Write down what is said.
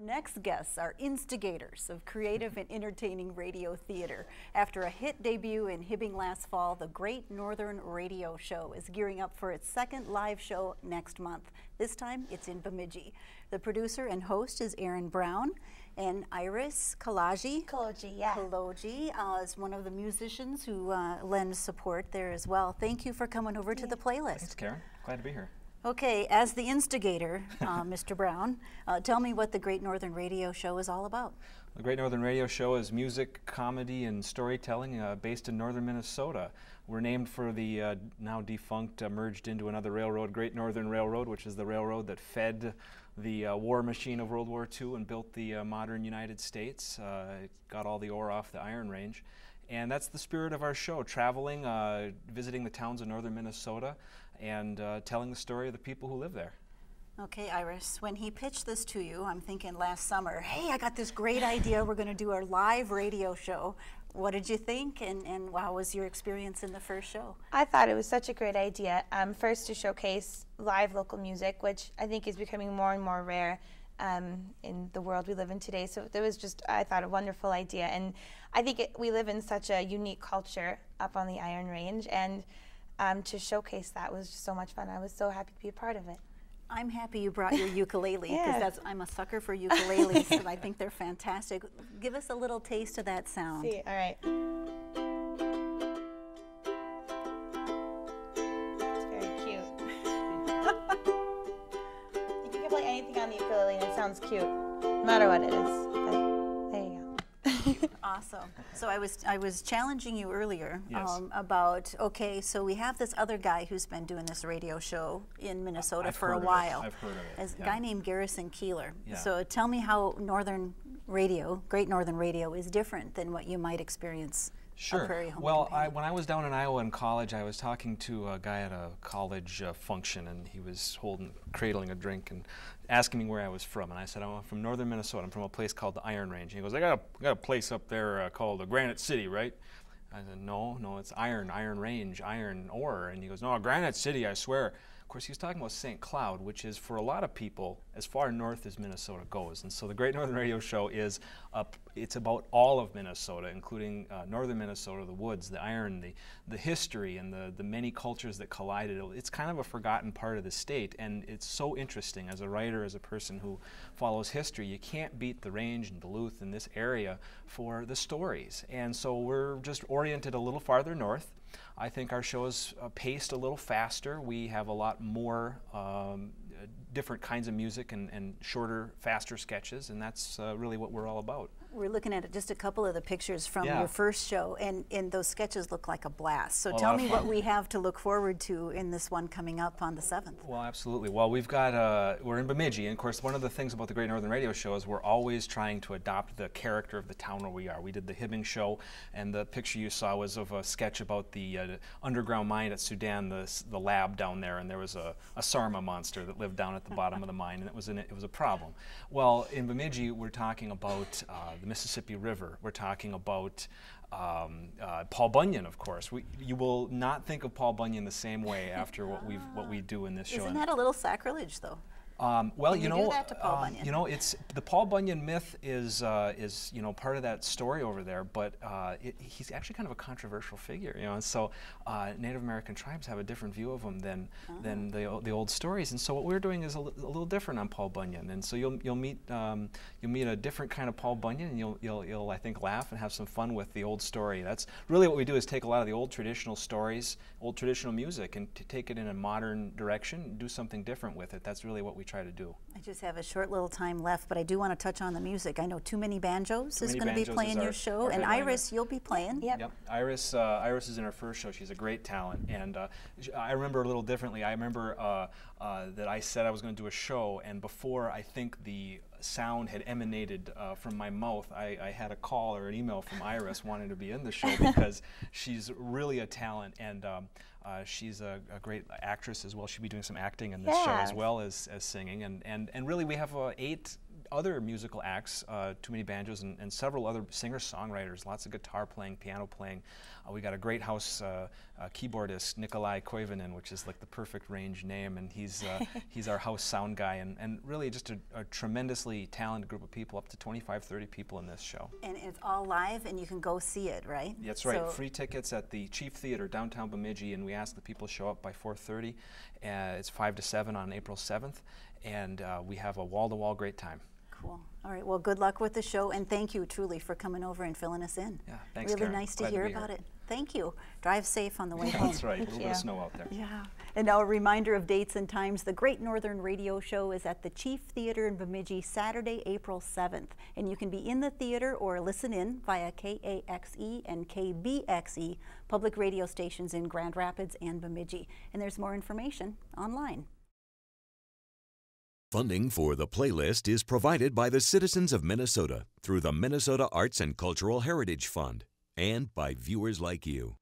Next guests are instigators of creative and entertaining radio theater. After a hit debut in Hibbing last fall, the Great Northern Radio Show is gearing up for its second live show next month. This time, it's in Bemidji. The producer and host is Aaron Brown, and Iris Kalaji. Kaloji, yeah. Kaloji is one of the musicians who lends support there as well. Thank you for coming over to the playlist. Thanks, Karen. Glad to be here. Okay, as the instigator, Mr. Brown, tell me what the Great Northern Radio Show is all about. The Great Northern Radio Show is music, comedy, and storytelling based in northern Minnesota. We're named for the now defunct, merged into another railroad, Great Northern Railroad, which is the railroad that fed the war machine of World War II and built the modern United States. It got all the ore off the Iron Range. And that's the spirit of our show, traveling, visiting the towns of northern Minnesota, and telling the story of the people who live there. Okay, Iris, when he pitched this to you, I'm thinking last summer, hey, I got this great idea, we're going to do our live radio show. What did you think, and how was your experience in the first show? I thought it was such a great idea, first to showcase live local music, which I think is becoming more and more rare in the world we live in today. So there was just, I thought, a wonderful idea. And I think we live in such a unique culture up on the Iron Range, and to showcase that was just so much fun. I was so happy to be a part of it. I'm happy you brought your ukulele, because Yeah. I'm a sucker for ukuleles, and I think they're fantastic. Give us a little taste of that sound. See, all right. It's very cute. You can play anything on the ukulele and it sounds cute, no matter what it is. But there you go. Awesome. So I was challenging you earlier Yes. about, okay, so we have this other guy who's been doing this radio show in Minnesota I've for heard a of it. while. I've heard of it. A Yeah. guy named Garrison Keillor. Yeah. So tell me how Northern Radio, Great Northern Radio, is different than what you might experience Sure. on Prairie Home Well, Companion. when I was down in Iowa in college, I was talking to a guy at a college function, and he was cradling a drink and asking me where I was from. And I said, I'm from northern Minnesota. I'm from a place called the Iron Range. And he goes, I got a place up there called Granite City, right? I said, no, it's Iron Range, iron ore. And he goes, no, Granite City, I swear. Of course, he was talking about St. Cloud, which is, for a lot of people, as far north as Minnesota goes. And so the Great Northern Radio Show is it's about all of Minnesota, including northern Minnesota, the woods, the iron, the history, and the many cultures that collided. It's kind of a forgotten part of the state, and it's so interesting as a writer, as a person who follows history. You can't beat the Range and Duluth in this area for the stories. And so we're just oriented a little farther north. I think our show is paced a little faster. We have a lot more different kinds of music and shorter, faster sketches, and that's really what we're all about. We're looking at just a couple of the pictures from Yeah. your first show, and those sketches look like a blast. So A tell lot of me what fun. we have to look forward to in this one coming up on the 7th. Well, absolutely. Well, we've got, we're in Bemidji, and of course one of the things about the Great Northern Radio Show is we're always trying to adopt the character of the town where we are. We did the Hibbing show, and the picture you saw was of a sketch about the underground mine at Sudan, the lab down there, and there was a Sarma monster that lived down at the bottom of the mine, and it was a problem. Well, in Bemidji, we're talking about the Mississippi River. We're talking about Paul Bunyan, of course. You will not think of Paul Bunyan the same way after what we do in this show. Isn't that a little sacrilege, though? Well, Can you do that to Paul Bunyan? You know, it's the Paul Bunyan myth is part of that story over there, but he's actually kind of a controversial figure, and so Native American tribes have a different view of him than the old stories, and so what we're doing is a little different on Paul Bunyan, and so you'll meet a different kind of Paul Bunyan, and you'll I think laugh and have some fun with the old story. That's really what we do, is take a lot of the old traditional stories, old traditional music, and take it in a modern direction, and do something different with it. That's really what we try to do. I just have a short little time left, but I do want to touch on the music. I know Too Many Banjos Too is Many going to be Banjos playing is your show, our and headliner. Iris, you'll be playing. Yep. Iris is in her first show. She's a great talent, and I remember a little differently. I remember that I said I was going to do a show, and before I think the sound had emanated from my mouth, I had a call or an email from Iris wanting to be in the show because she's really a talent, and she's a great actress as well. She'll be doing some acting in this show as well as singing, and really we have 8 other musical acts, Too Many Banjos, and several other singer-songwriters, lots of guitar playing, piano playing. We got a great house keyboardist Nikolai Koivunen, which is like the perfect range name, and he's he's our house sound guy, and really just a tremendously talented group of people, up to 25, 30 people in this show. And it's all live, and you can go see it, right? That's right. Free tickets at the Chief Theater, downtown Bemidji, and we ask the people show up by 4:30. It's 5 to 7 on April 7th, and we have a wall-to-wall great time. Cool. All right. Well, good luck with the show, and thank you truly for coming over and filling us in. Yeah, thanks, Really Karen. nice to Glad hear be about here. it. Thank you. Drive safe on the way home. That's right. A little bit of snow out there. Yeah. And now a reminder of dates and times. The Great Northern Radio Show is at the Chief Theater in Bemidji, Saturday, April 7th. And you can be in the theater or listen in via KAXE and KBXE, public radio stations in Grand Rapids and Bemidji. And there's more information online. Funding for the playlist is provided by the citizens of Minnesota through the Minnesota Arts and Cultural Heritage Fund and by viewers like you.